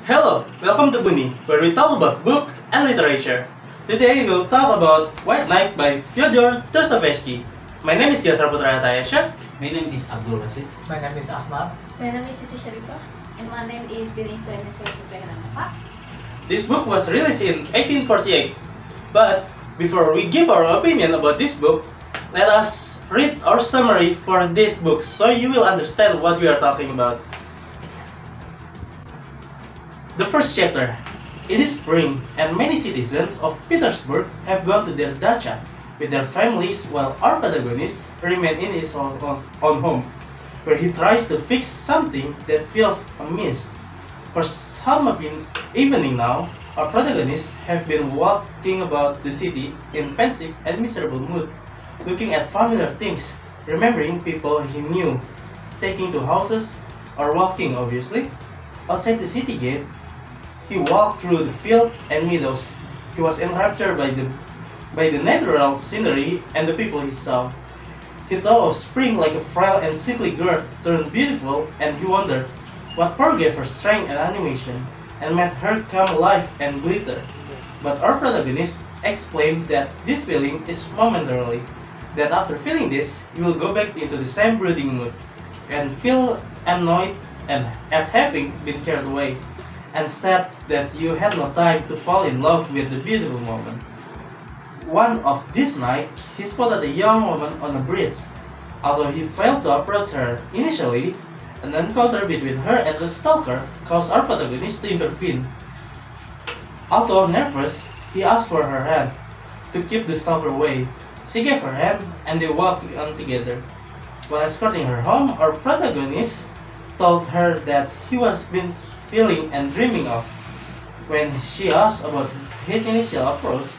Hello, welcome to Buni, where we talk about book and literature. Today we'll talk about White Knight by Fyodor Dostoevsky. My name is Gastra Putra Ahtayasya. My name is Abdul Rasyid. My name is Ahmad. My name is Siti, Syarifah. And my name is Denise Inasya, putri heranova. This book was released in 1848. But before we give our opinion about this book, let us read our summary for this book so you will understand what we are talking about. The first chapter. It is spring, and many citizens of Petersburg have gone to their dacha with their families, while our protagonist remains in his own home, where he tries to fix something that feels amiss. For some evening now, our protagonists have been walking about the city in pensive and miserable mood, looking at familiar things, remembering people he knew, taking to houses, or walking obviously. Outside the city gate, he walked through the field and meadows. He was enraptured by the natural scenery and the people he saw. He thought of spring like a frail and sickly girl turned beautiful, and he wondered what power gave her strength and animation, and made her come alive and glitter. But our protagonist explained that this feeling is momentarily, that after feeling this, you will go back into the same brooding mood, and feel annoyed at having been carried away, and said that you had no time to fall in love with the beautiful moment. One of this night, he spotted a young woman on a bridge. Although he failed to approach her initially, an encounter between her and the stalker caused our protagonist to intervene. Although nervous, he asked for her hand to keep the stalker away. She gave her hand, and they walked on together. While escorting her home, our protagonist told her that he was been feeling and dreaming of. When she asked about his initial approach,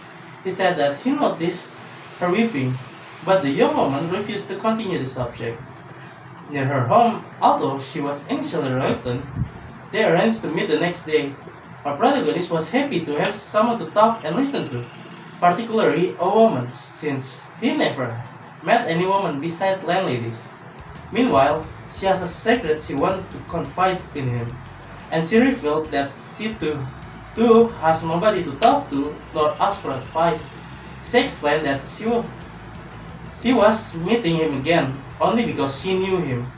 he said that he noticed her weeping, but the young woman refused to continue the subject. Near her home, although she was initially reluctant, they arranged to meet the next day. Our protagonist was happy to have someone to talk and listen to, particularly a woman, since he never met any woman beside landladies. Meanwhile, she has a secret she wanted to confide in him, and she revealed that she too has nobody to talk to nor ask for advice. She explained that she was meeting him again only because she knew him,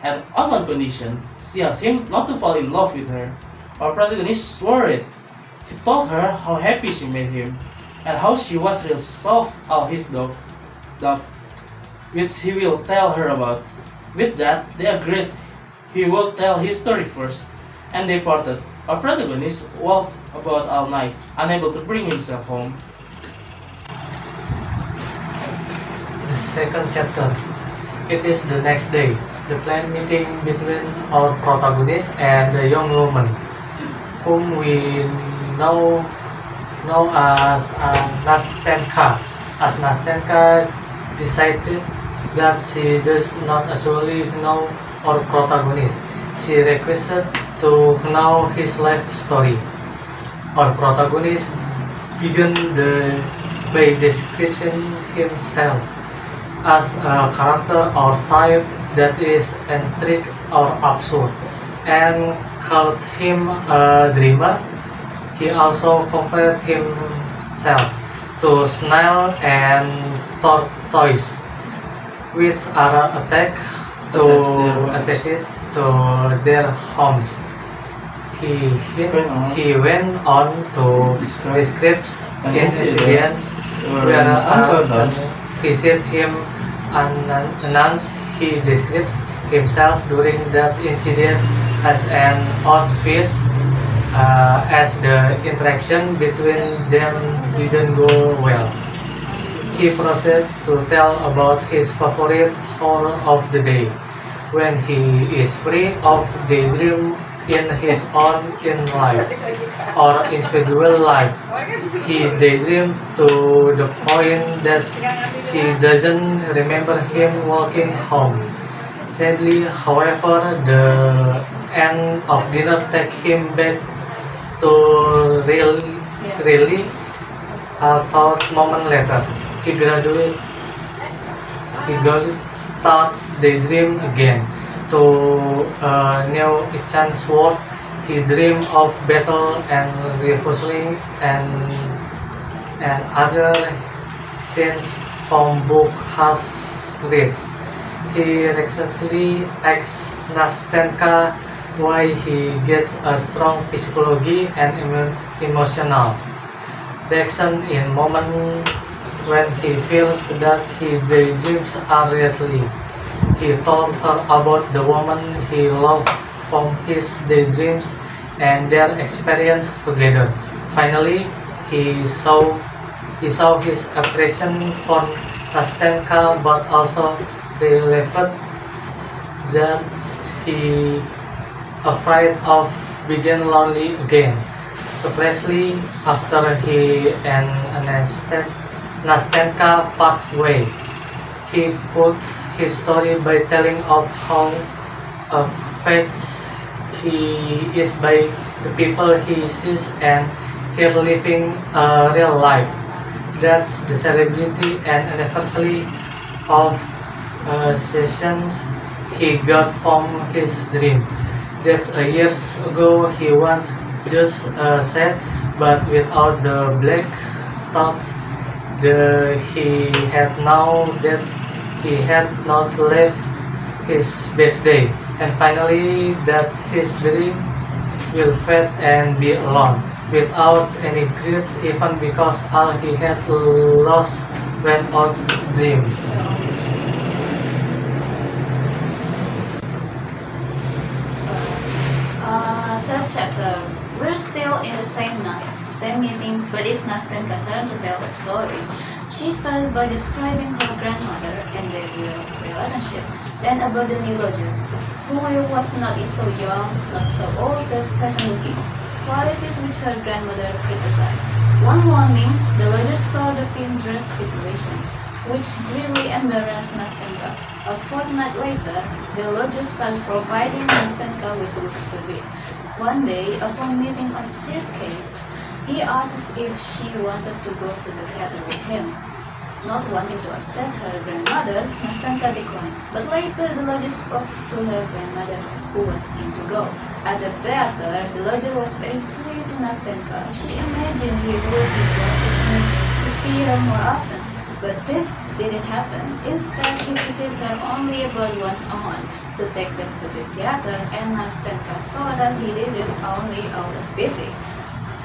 and on one condition: she asked him not to fall in love with her. Our protagonist swore it. He told her how happy she made him, and how she was real soft all his dog, which he will tell her about. With that, they agreed he would tell his story first, and they parted. Our protagonist walked about all night, unable to bring himself home. The second chapter. It is the next day. The planned meeting between our protagonist and the young woman, whom we know as Nastenka. As Nastenka decided that she does not actually know our protagonist, she requested to know his life story. Our protagonist began by describing himself as a character or type that is eccentric or absurd, and called him a dreamer. He also compared himself to snail and tortoise, which are attached to their homes. He went on to describe incidents where a visit him announced he described himself during that incident as an odd fish, as the interaction between them didn't go well. He proceeded to tell about his favorite hour of the day, when he is free of daydream in his own in life or individual life. He daydreamed to the point that he doesn't remember him walking home. Sadly, however, the end of dinner take him back to really a thought moment later. He gradually start daydream again to a new chance word He dreamed of battle and refuseling and other scenes from book has read. He recently asks Nastenka why he gets a strong psychology and emotional reaction in moments when he feels that his daydreams are reality. He told her about the woman he loved from his daydreams and their experience together. Finally, he saw his appreciation for Nastenka, but also realized that he afraid of being lonely again. Especially after he and Nastenka part way. He put his story by telling of how affected he is by the people he sees and here living a real life. That's the celebrity and anniversary of sessions he got from his dream. That's years ago he once just said, but without the black thoughts he had now that he had not lived his best day, and finally that his dream will fade and be alone, without any regrets, even because all he had lost went out dreams. Third chapter. We're still in the same night, same meeting, but it's Nastenka turn to tell a story. She started by describing her grandmother and their relationship, then about the new lodger, who was not so young, not so old, but pleasant looking, qualities which her grandmother criticized. One morning, the lodger saw the pin dress situation, which really embarrassed Nastenka. A fortnight later, the lodger started providing Nastenka with books to read. One day, upon meeting on the staircase, he asked if she wanted to go to the theater with him. Not wanting to upset her grandmother, Nastenka declined. But later, the lodger spoke to her grandmother, who was in to go. At the theater, the lodger was very sweet to Nastenka. She imagined he would be wanting to see her more often. But this didn't happen. Instead, he visited her only about once a month to take them to the theater, and Nastenka saw that he did it only out of pity.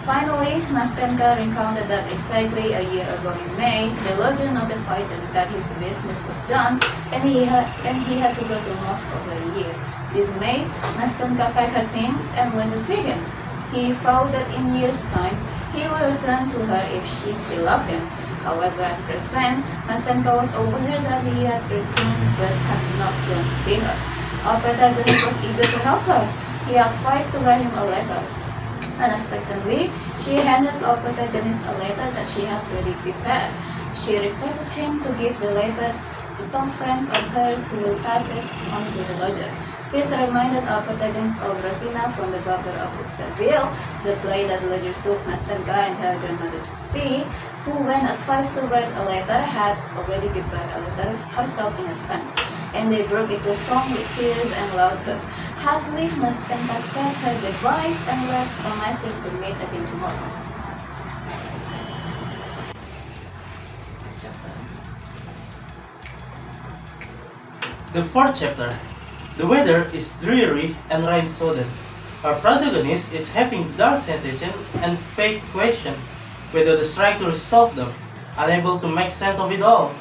Finally, Nastenka recounted that exactly a year ago in May, the lodger notified them that his business was done and he had to go to Moscow for a year. This May, Nastenka packed her things and went to see him. He vowed that in years' time, he will return to her if she still loved him. However, at present, Nastenka was aware that he had returned but had not gone to see her. Our protagonist was eager to help her. He advised to write him a letter. Unexpectedly, she handed our protagonist a letter that she had already prepared. She requested him to give the letters to some friends of hers who will pass it on to the lodger. This reminded our protagonist of Rosina from The Barber of the Seville, the play that the lodger took Nastenka and her grandmother to see, who, when advised to write a letter, had already prepared a letter herself in advance, and they broke into song with tears and laughter. Hastily, Nastenka said her goodbyes and left, promising to meet again tomorrow. The fourth chapter. The weather is dreary and rain-sodden. Our protagonist is having dark sensation and vague question whether the strength to resolve them, unable to make sense of it all.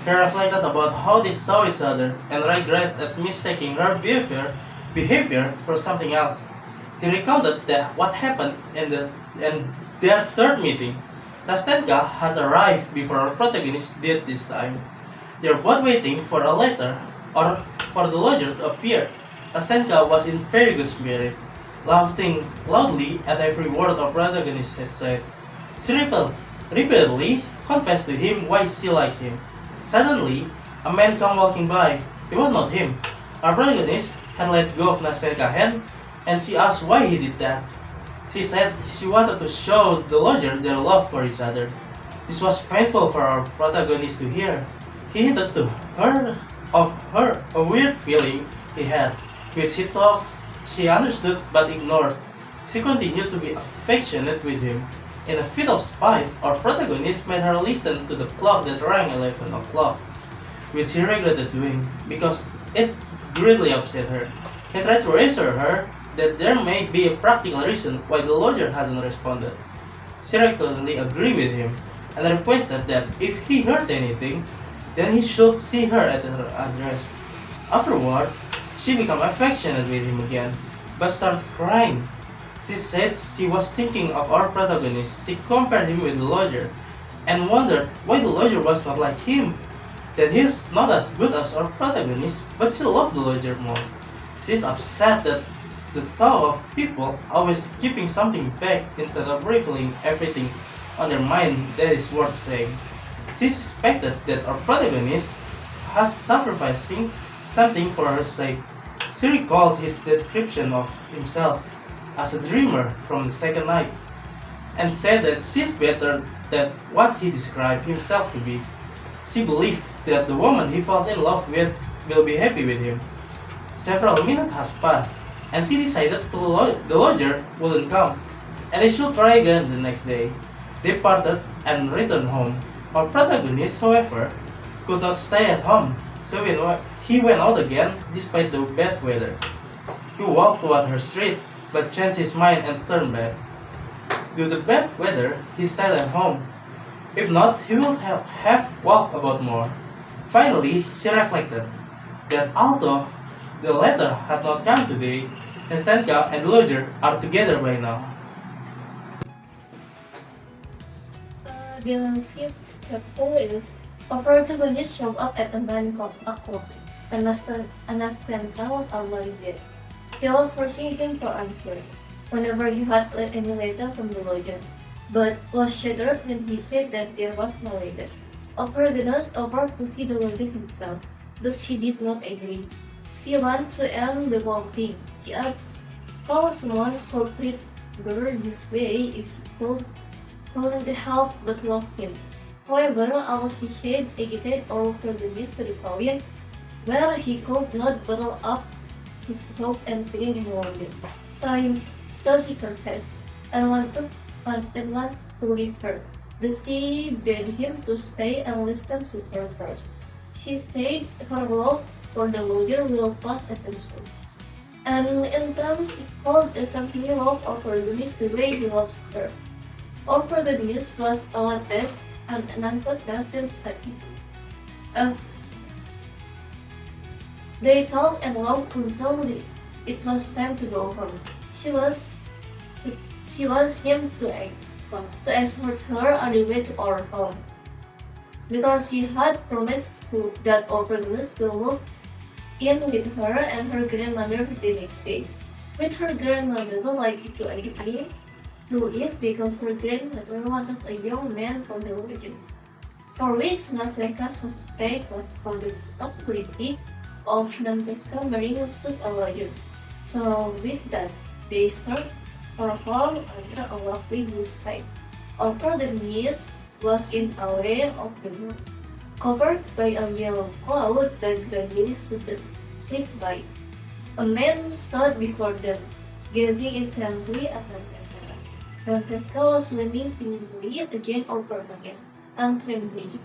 He reflected about how they saw each other and regrets at mistaking her behavior for something else. He recounted that what happened in their third meeting. Nastenka had arrived before our protagonist did this time. They were both waiting for a letter or for the lodger to appear. Nastenka was in very good spirit, laughing loudly at every word our protagonist had said. She repeatedly confessed to him why she liked him. Suddenly, a man came walking by. It was not him. Our protagonist had let go of Nastenka's hand, and she asked why he did that. She said she wanted to show the lodger their love for each other. This was painful for our protagonist to hear. He hinted to her of a weird feeling he had, which he thought she understood but ignored. She continued to be affectionate with him. In a fit of spite, our protagonist made her listen to the clock that rang 11 o'clock, which she regretted doing because it greatly upset her. He tried to reassure her that there may be a practical reason why the lodger hasn't responded. She reluctantly agreed with him and requested that if he heard anything, then he should see her at her address. Afterward, she became affectionate with him again, but started crying. She said she was thinking of our protagonist. She compared him with the lodger and wondered why the lodger was not like him, that he is not as good as our protagonist, but she loved the lodger more. She's upset that the thought of people always keeping something back instead of revealing everything on their mind that is worth saying. She's expected that our protagonist has sacrificing something for her sake. She recalled his description of himself as a dreamer from the second night and said that she's better than what he described himself to be. She believed that the woman he falls in love with will be happy with him. Several minutes has passed, and she decided the lodger wouldn't come, and they should try again the next day. They parted and returned home. Our protagonist, however, could not stay at home, so he went out again despite the bad weather. He walked toward her street, but changed his mind and turned back. Due to the bad weather, he stayed at home. If not, he would have walked about more. Finally, he reflected that although the letter had not come today, Nastenka and the lodger are together by now. The fifth chapter is a protagonist showed up at a man called Abdul, and Nastenka was already dead. He was forcing him for answer whenever he had any letter from the lodger, but was shattered when he said that there was no letter. Protagonist offered to see the lodger himself, but she did not agree. She wanted to end the whole thing. She asked how someone could treat her this way if she couldn't help but love him. However, as she said, agitated over the mystery point, where he could not bottle up his hope and feeling in longer. So he confessed and wanted to leave her, but she begged him to stay and listen to her first. She said her love for the lodger will pass attention, and in terms it called a transmitting love of Denise the way he loves her. Over Denise was elected and announces that since they talked and laughed until it was time to go home. She wants him to escort her on the way to our home, because he had promised that our protagonist will move in with her and her grandmother the next day. With her grandmother likely to agree to it because her grandmother wanted a young man from the region, for which Nastenka suspect was for the possibility of Nastenka marrying a lawyer. So with that, they start for home under a lovely blue sky. Our protagonist was in a way of the moon, covered by a yellow cloud that gradually slipped by. A man stood before them, gazing intently at Nastenka. Nastenka was leaning timidly against our protagonist and trembling.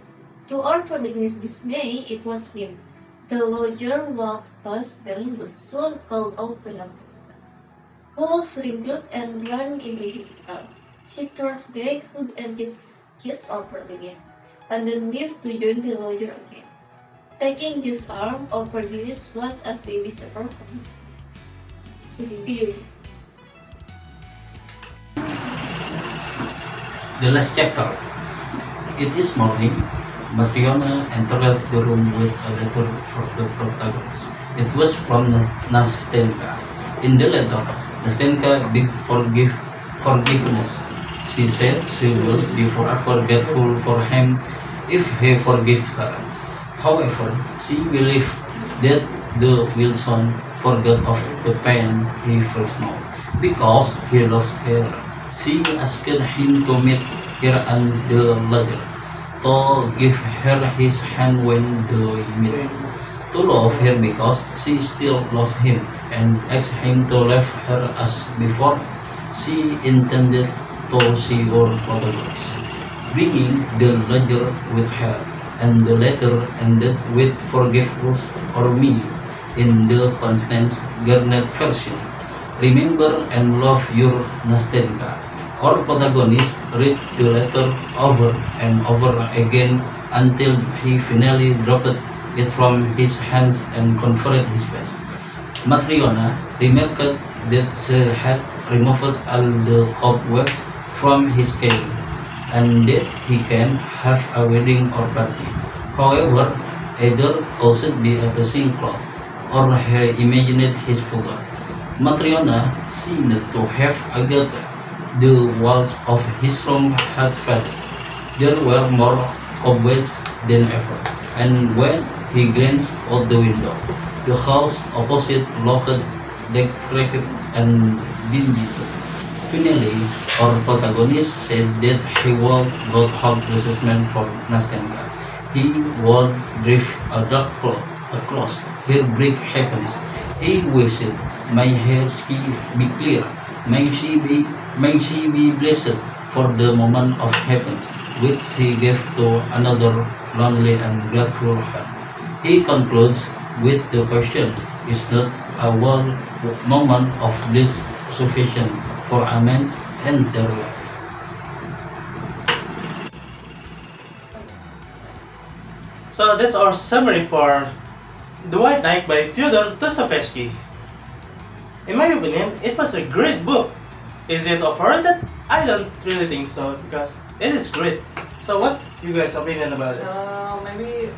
To our protagonist's dismay, it was him. The lodger walked past them but soon called out to Nastenka, who was wrinkled and ran into his car. She turned back, hugged and kissed our protagonist, and then left to join the lodger again. Taking his arm, our protagonist watched as they disappeared from his view. The last chapter. It is morning. Mariana entered the room with a letter for the protagonist. It was from Nastenka. In the letter, Nastenka begged forgiveness. She said she will be forever grateful for him if he forgives her. However, she believed that the Wilson forgot of the pain he first knew. Because he loves her, she asked him to meet her and the lodger, to give her his hand when they meet, to love her because she still loves him, and asked him to leave her as before. she intended to see her protagonist, bringing the ledger with her, and the letter ended with "Forgive us or me" in the Constance Garnet version. Remember and love your Nastenka. Our protagonist read the letter over and over again until he finally dropped it from his hands and covered his face. Matriona remarked that she had removed all the cobwebs from his cabin, and that he can have a wedding or party. However, either caused be a passing cloud, or he imagined his future. Matriona seemed to have agate. The walls of his room had faded. There were more cobwebs than ever, and when he glanced out the window, the house opposite looked decorated and dingy. Finally, our protagonist said that he would not have resentment for Nastenka. He would drift a dark cloud across her bright happiness. He wished, "May her ski be clear, may she be blessed for the moment of happiness which she gave to another lonely and grateful heart." He concludes with the question, "Is not a one moment of bliss sufficient for a man's entire life?" So that's our summary for The White Knight by Fyodor Dostoevsky. In my opinion, it was a great book. Is it overrated? I don't really think so because it is great. So what's you guys' opinion about it? Maybe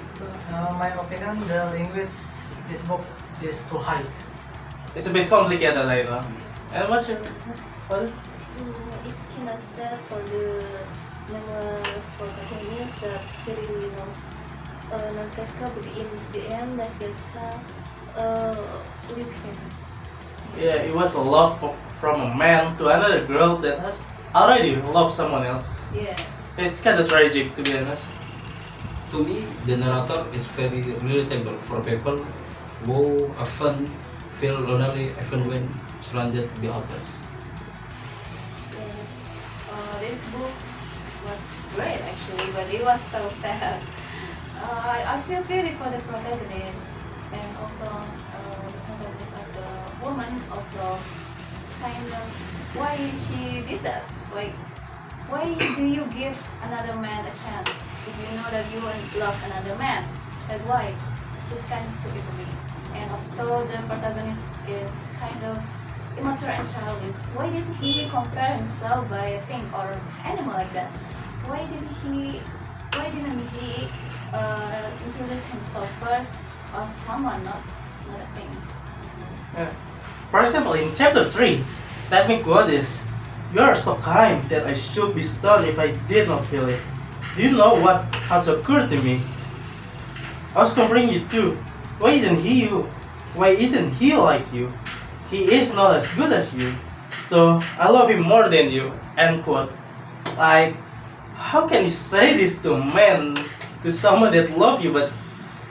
my opinion, the language this book is too high. It's a bit complicated, I know. And what's your what? It's kind of sad for the protagonist that he really Natasha, but in the end, Natasha with him. Yeah, it was a love from a man to another girl that has already loved someone else. Yes. It's kind of tragic, to be honest. To me, the narrator is very relatable for people who often feel lonely even when surrounded by others. Yes. This book was great actually, but it was so sad. I feel pity for the protagonist, and also the protagonist of the woman also. It's kind of why she did that. Why do you give another man a chance if you know that you love another man? Like why? She's kind of stupid to me. And also the protagonist is kind of immature and childish. Why did he compare himself by a thing or animal like that? Why didn't he introduce himself first as someone, not a thing? Yeah. For example, in chapter 3, let me quote this. "You are so kind that I should be stunned if I did not feel it. Do you know what has occurred to me? I was comparing you too. Why isn't he you? Why isn't he like you? He is not as good as you. So I love him more than you." End quote. Like, how can you say this to a man, to someone that love you, but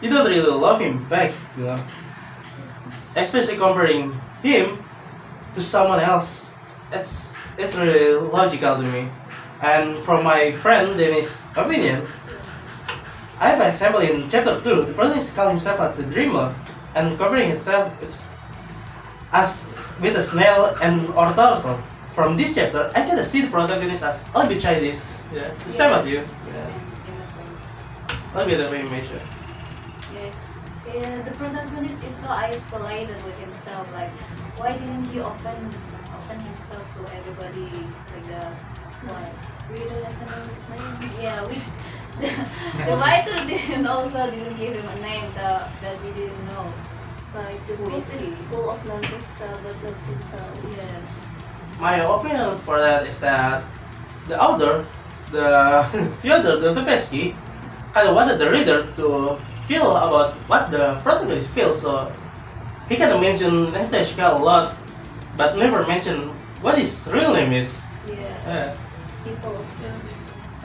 you don't really love him back, you know? Especially comparing him to someone else. It's really logical to me. And from my friend Denise opinion, I have an example in chapter 2. The protagonist calls himself as a dreamer and comparing himself as with a snail and or turtle. From this chapter, I can see the protagonist as a little bit childish. Yeah, the same as you. Yes. A little bit of image. Yes. The protagonist is so isolated with himself. Like, why didn't he open himself to everybody like that? Why? We don't recognize his name. Yeah, the writer didn't give him a name that we didn't know. Like the Who book is he? is full of Lancaster, but not himself. Yes. My opinion for that is that the author, the Fyodor Dostoevsky, kind of wanted the reader to feel about what the protagonist feels. So he kind of mentioned Ahtayasya a lot, but never mentioned what his real name is. Yes. Yeah. People of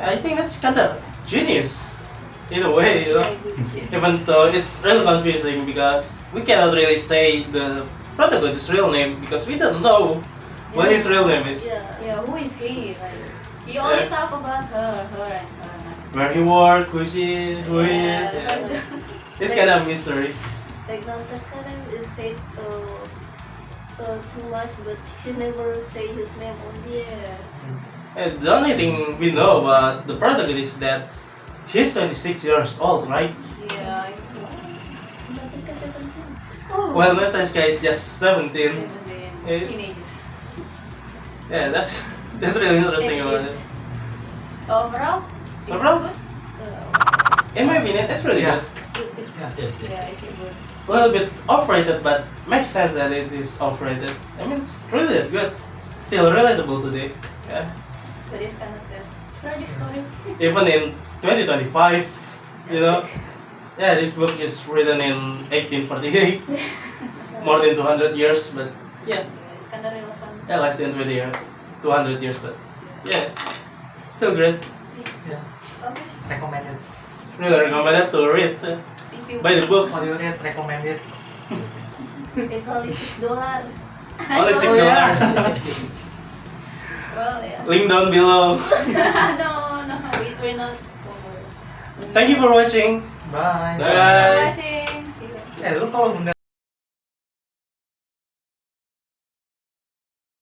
I think that's kind of genius in a way, you know. Yeah, Even though it's really confusing because we cannot really say the protagonist's real name because we don't know What his real name is? Yeah, who is he? Like, you only talk about her and her. Where he work, who he is. Yeah. It's kind of mystery. Like Natasha name is said too much, but she never say his name only. Yes. And the only thing we know about the protagonist is that he's 26 years old, right? Yeah. Natasha 17. Oh. Well, Natasha is just 17. 17. It's- Teenager. Yeah, that's really interesting about it. So overall, is Overall? it good? In my opinion, it's really Yeah. good. Yes, yes. Yeah, is it good? A little bit overrated, but makes sense that it is overrated. I mean, it's really that good. Still relatable today. Yeah. But it's kind of sad. Tragic story. Even in 2025, you know. Yeah, this book is written in 1848. More than 200 years, but yeah. Yeah, it's kind of relevant. Yeah, less than 200 years, but yeah. Still great. Yeah. Okay. Recommended. Really recommended to read. If you Buy the books. What do you read? Recommended. It's only $6. Only $6. Well, yeah. Link down below. no, we're not over. Thank you for watching. Bye. Bye. Thank you for watching. See you. Lu kalau bener